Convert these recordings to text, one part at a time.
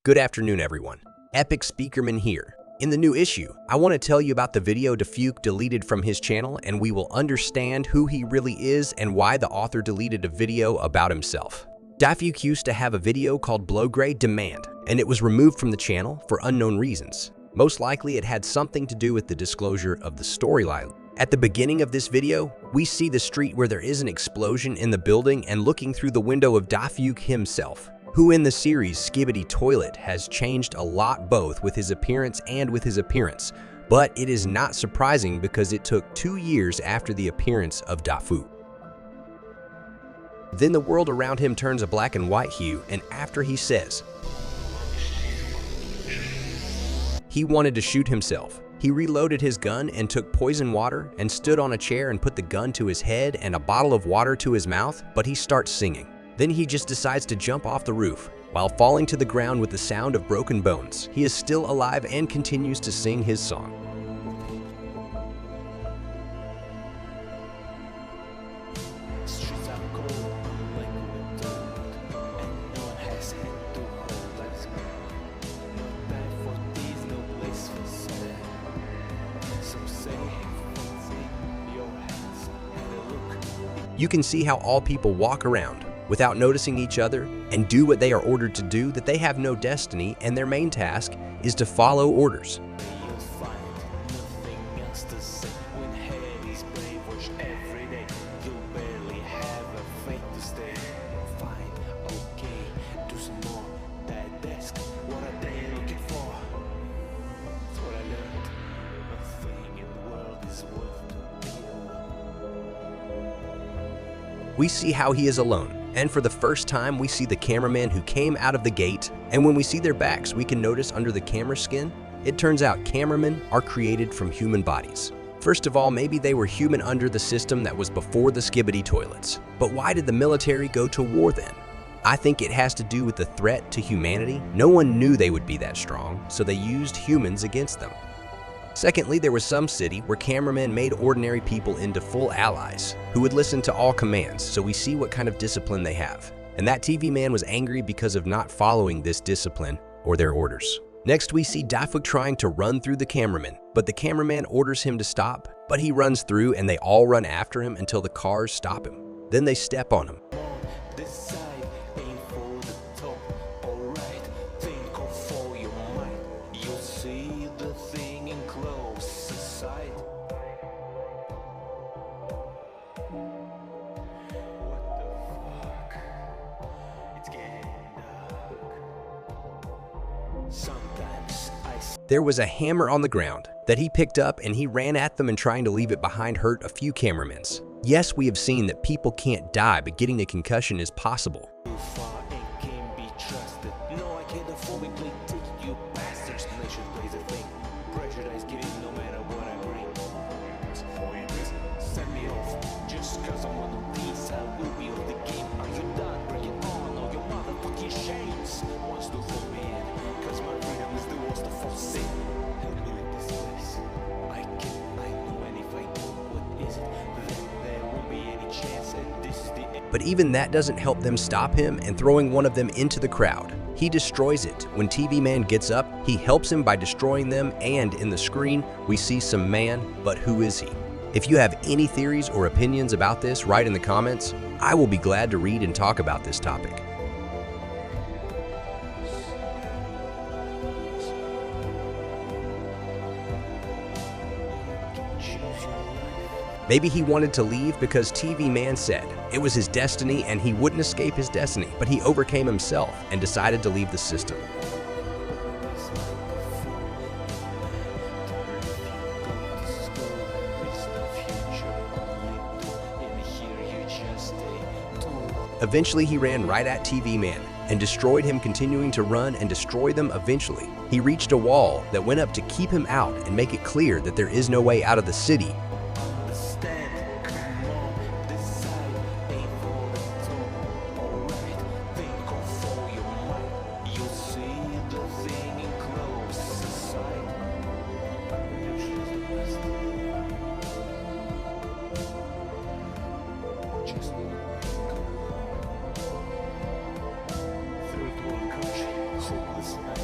Good afternoon, everyone. Epic Speakerman here. In the new issue, I want to tell you about the video DaFuq deleted from his channel, and we will understand who he really is and why the author deleted a video about himself. DaFuq used to have a video called Blow-Grade Demand, and it was removed from the channel for unknown reasons. Most likely it had something to do with the disclosure of the storyline. At the beginning of this video, we see the street where there is an explosion in the building and looking through the window of DaFuq himself, who in the series SKIBIDI Toilet has changed a lot both with his appearance and with his appearance. But it is not surprising because it took 2 years after the appearance of DaFuq. Then the world around him turns a black and white hue, and after he says he wanted to shoot himself, he reloaded his gun and took poison water and stood on a chair and put the gun to his head and a bottle of water to his mouth, but he starts singing. Then he just decides to jump off the roof. While falling to the ground with the sound of broken bones, he is still alive and continues to sing his song. You can see how all people walk around without noticing each other and do what they are ordered to do, that they have no destiny and their main task is to follow orders. We see how he is alone. And for the first time, we see the cameraman who came out of the gate, and when we see their backs, we can notice under the camera skin, it turns out cameramen are created from human bodies. First of all, maybe they were human under the system that was before the SKIBIDI toilets. But why did the military go to war then? I think it has to do with the threat to humanity. No one knew they would be that strong, so they used humans against them. Secondly, there was some city where cameramen made ordinary people into full allies who would listen to all commands, so we see what kind of discipline they have. And that TV man was angry because of not following this discipline or their orders. Next, we see DaFuq trying to run through the cameraman, but the cameraman orders him to stop, but he runs through and they all run after him until the cars stop him. Then they step on him. There was a hammer on the ground that he picked up and he ran at them and trying to leave it behind hurt a few cameramen. Yes, we have seen that people can't die, but getting a concussion is possible. But even that doesn't help them stop him and throwing one of them into the crowd. He destroys it. When TV Man gets up, he helps him by destroying them, and in the screen, we see some man, but who is he? If you have any theories or opinions about this, write in the comments. I will be glad to read and talk about this topic. Maybe he wanted to leave because TV Man said it was his destiny and he wouldn't escape his destiny, but he overcame himself and decided to leave the system. Eventually, he ran right at TV Man and destroyed him, continuing to run and destroy them eventually. He reached a wall that went up to keep him out and make it clear that there is no way out of the city. Third world country, hopeless.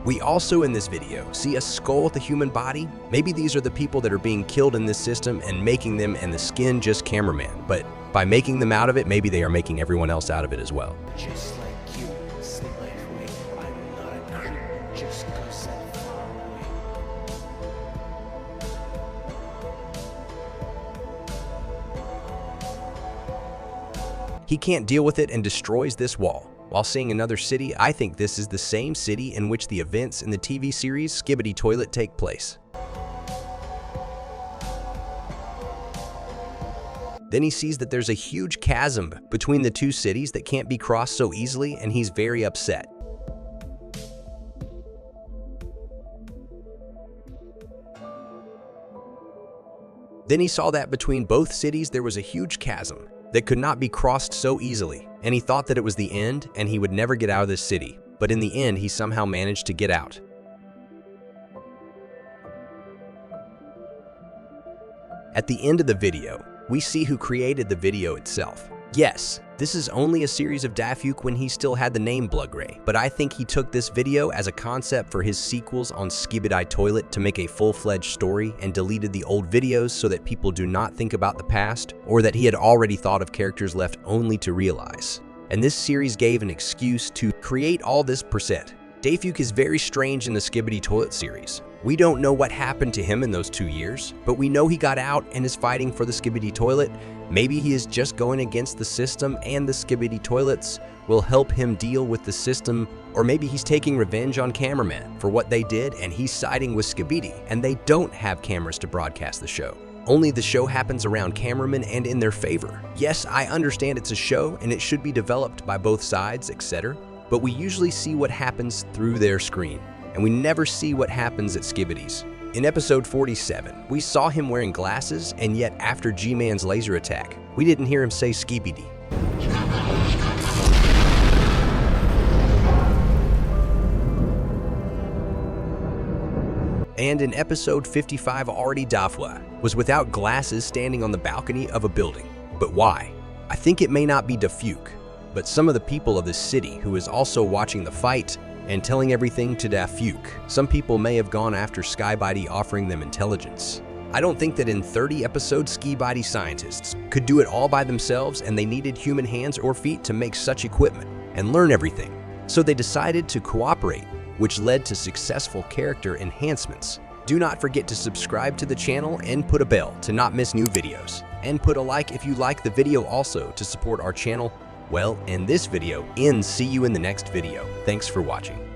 We also in this video see a skull with a human body. Maybe these are the people that are being killed in this system and making them and the skin just cameraman. But by making them out of it, maybe they are making everyone else out of it as well. Just like you, stay away. I'm not a creep, just 'cause I'm far away. He can't deal with it and destroys this wall. While seeing another city, I think this is the same city in which the events in the TV series Skibidi Toilet take place. Then he sees that there's a huge chasm between the two cities that can't be crossed so easily, and he's very upset. Then he saw that between both cities there was a huge chasm that could not be crossed so easily, and he thought that it was the end and he would never get out of this city. But in the end, he somehow managed to get out. At the end of the video, we see who created the video itself. Yes, this is only a series of DaFuq when he still had the name Bloodray, but I think he took this video as a concept for his sequels on SKIBIDI Toilet to make a full-fledged story and deleted the old videos so that people do not think about the past, or that he had already thought of characters left only to realize. And this series gave an excuse to create all this percent. DaFuq is very strange in the SKIBIDI Toilet series. We don't know what happened to him in those 2 years, but we know he got out and is fighting for the SKIBIDI Toilet. Maybe he is just going against the system and the SKIBIDI Toilets will help him deal with the system, or maybe he's taking revenge on cameraman for what they did and he's siding with Skibidi and they don't have cameras to broadcast the show. Only the show happens around cameramen and in their favor. Yes, I understand it's a show and it should be developed by both sides, etc., but we usually see what happens through their screen, and we never see what happens at Skibidi's. In episode 47, we saw him wearing glasses, and yet after G-Man's laser attack, we didn't hear him say Skibidi. And in episode 55, already DaFuq was without glasses standing on the balcony of a building. But why? I think it may not be DaFuq, but some of the people of this city who is also watching the fight and telling everything to DaFuq. Some people may have gone after SKIBIDI offering them intelligence. I don't think that in 30 episodes SKIBIDI scientists could do it all by themselves, and they needed human hands or feet to make such equipment and learn everything. So they decided to cooperate, which led to successful character enhancements. Do not forget to subscribe to the channel and put a bell to not miss new videos. And put a like if you like the video also to support our channel. Well, in this video, see you in the next video. Thanks for watching.